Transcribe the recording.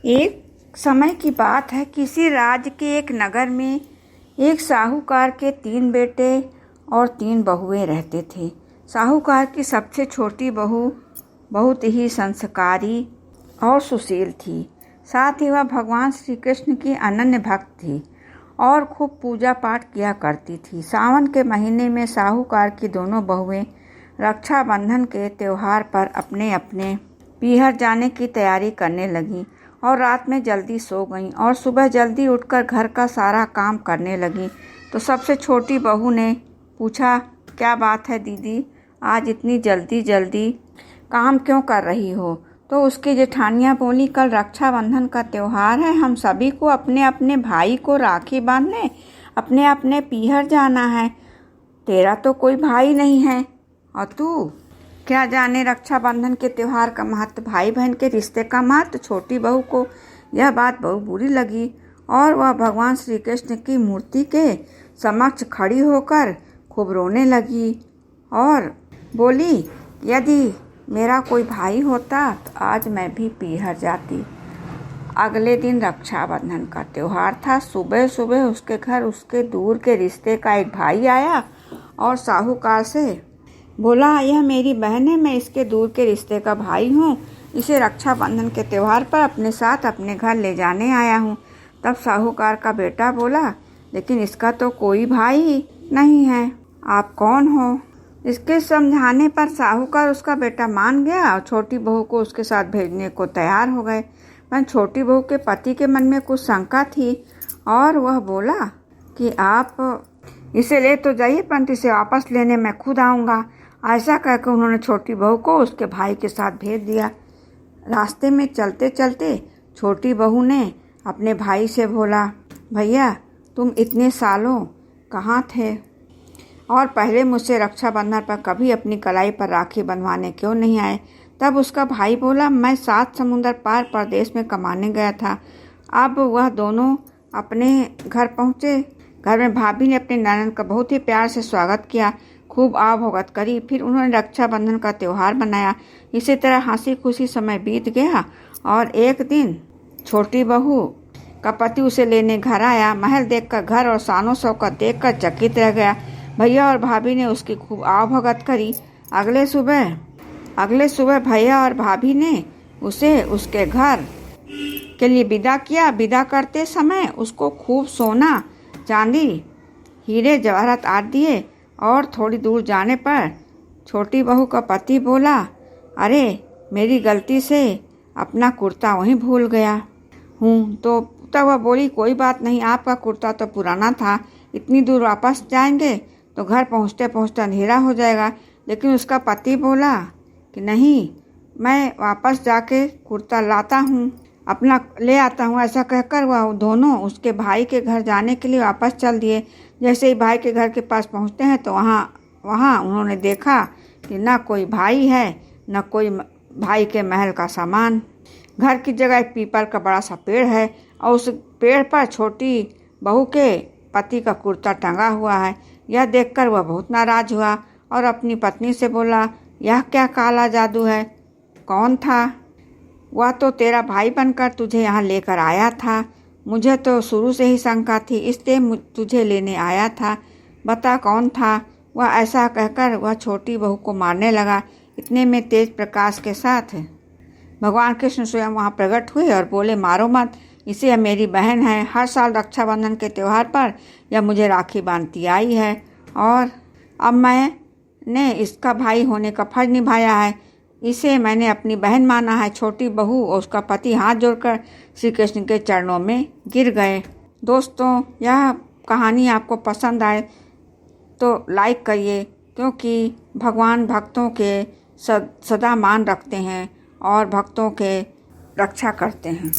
एक समय की बात है, किसी राज्य के एक नगर में एक साहूकार के 3 बेटे और 3 बहुएं रहते थे। साहूकार की सबसे छोटी बहू बहुत ही संस्कारी और सुशील थी। साथ ही वह भगवान श्री कृष्ण की अनन्य भक्त थी और खूब पूजा पाठ किया करती थी। सावन के महीने में साहूकार की दोनों बहुएं रक्षाबंधन के त्योहार पर अपने अपने पीहर जाने की तैयारी करने लगीं और रात में जल्दी सो गईं और सुबह जल्दी उठकर घर का सारा काम करने लगीं। तो सबसे छोटी बहू ने पूछा, क्या बात है दीदी, आज इतनी जल्दी जल्दी काम क्यों कर रही हो? तो उसकी जेठानियाँ बोली, कल रक्षाबंधन का त्योहार है, हम सभी को अपने अपने भाई को राखी बांधने अपने अपने पीहर जाना है। तेरा तो कोई भाई नहीं है और तू क्या जाने रक्षाबंधन के त्योहार का महत्व, भाई बहन के रिश्ते का महत्व। छोटी बहू को यह बात बहुत बुरी लगी और वह भगवान श्री कृष्ण की मूर्ति के समक्ष खड़ी होकर खूब रोने लगी और बोली, यदि मेरा कोई भाई होता तो आज मैं भी पीहर जाती। अगले दिन रक्षाबंधन का त्योहार था। सुबह सुबह उसके घर उसके दूर के रिश्ते का एक भाई आया और साहूकार से बोला, यह मेरी बहन है, मैं इसके दूर के रिश्ते का भाई हूँ, इसे रक्षाबंधन के त्योहार पर अपने साथ अपने घर ले जाने आया हूँ। तब साहूकार का बेटा बोला, लेकिन इसका तो कोई भाई नहीं है, आप कौन हो? इसके समझाने पर साहूकार उसका बेटा मान गया और छोटी बहू को उसके साथ भेजने को तैयार हो गए। पर छोटी बहू के पति के मन में कुछ शंका थी और वह बोला कि आप इसे ले तो जाइए, परंतु इसे वापस लेने मैं खुद आऊँगा। ऐसा कहकर उन्होंने छोटी बहू को उसके भाई के साथ भेज दिया। रास्ते में चलते चलते छोटी बहू ने अपने भाई से बोला, भैया तुम इतने सालों कहाँ थे और पहले मुझसे रक्षाबंधन पर कभी अपनी कलाई पर राखी बंधवाने क्यों नहीं आए? तब उसका भाई बोला, मैं 7 समुंदर पार परदेश में कमाने गया था। अब वह दोनों अपने घर पहुँचे। घर में भाभी ने अपने ननद का बहुत ही प्यार से स्वागत किया, खूब आव भगत करी। फिर उन्होंने रक्षाबंधन का त्योहार मनाया। इसी तरह हंसी खुशी समय बीत गया और एक दिन छोटी बहू का पति उसे लेने घर आया। महल देखकर, घर और शानो शौकत देखकर चकित रह गया। भैया और भाभी ने उसकी खूब आव भगत करी। अगले सुबह भैया और भाभी ने उसे उसके घर के लिए विदा किया। विदा करते समय उसको खूब सोना चांदी हीरे जवाहरात आदि दिए और थोड़ी दूर जाने पर छोटी बहू का पति बोला, अरे मेरी गलती से अपना कुर्ता वहीं भूल गया हूँ। तो तब वह बोली, कोई बात नहीं, आपका कुर्ता तो पुराना था, इतनी दूर वापस जाएंगे तो घर पहुँचते पहुँचते अंधेरा हो जाएगा। लेकिन उसका पति बोला कि नहीं, मैं वापस जाके कुर्ता लाता हूँ, अपना ले आता हूँ। ऐसा कहकर वह दोनों उसके भाई के घर जाने के लिए वापस चल दिए। जैसे ही भाई के घर के पास पहुँचते हैं तो वहाँ उन्होंने देखा कि न कोई भाई है न कोई भाई के महल का सामान। घर की जगह एक पीपल का बड़ा सा पेड़ है और उस पेड़ पर छोटी बहू के पति का कुर्ता टंगा हुआ है। यह देखकर वह बहुत नाराज हुआ और अपनी पत्नी से बोला, यह क्या काला जादू है? कौन था? वह तो तेरा भाई बनकर तुझे यहाँ लेकर आया था। मुझे तो शुरू से ही शंका थी, इसलिए तुझे लेने आया था। बता कौन था? वह ऐसा कहकर वह छोटी बहू को मारने लगा। इतने में तेज प्रकाश के साथ भगवान कृष्ण स्वयं वहाँ प्रकट हुए और बोले, मारो मत, इसे यह मेरी बहन है। हर साल रक्षाबंधन के त्यौहार पर यह मुझे राखी बांधती आई है और अब मैंने इसका भाई होने का फर्ज निभाया है। इसे मैंने अपनी बहन माना है। छोटी बहू और उसका पति हाथ जोड़कर श्री कृष्ण के चरणों में गिर गए। दोस्तों, यह कहानी आपको पसंद आए तो लाइक करिए, क्योंकि भगवान भक्तों के सदा मान रखते हैं और भक्तों के रक्षा करते हैं।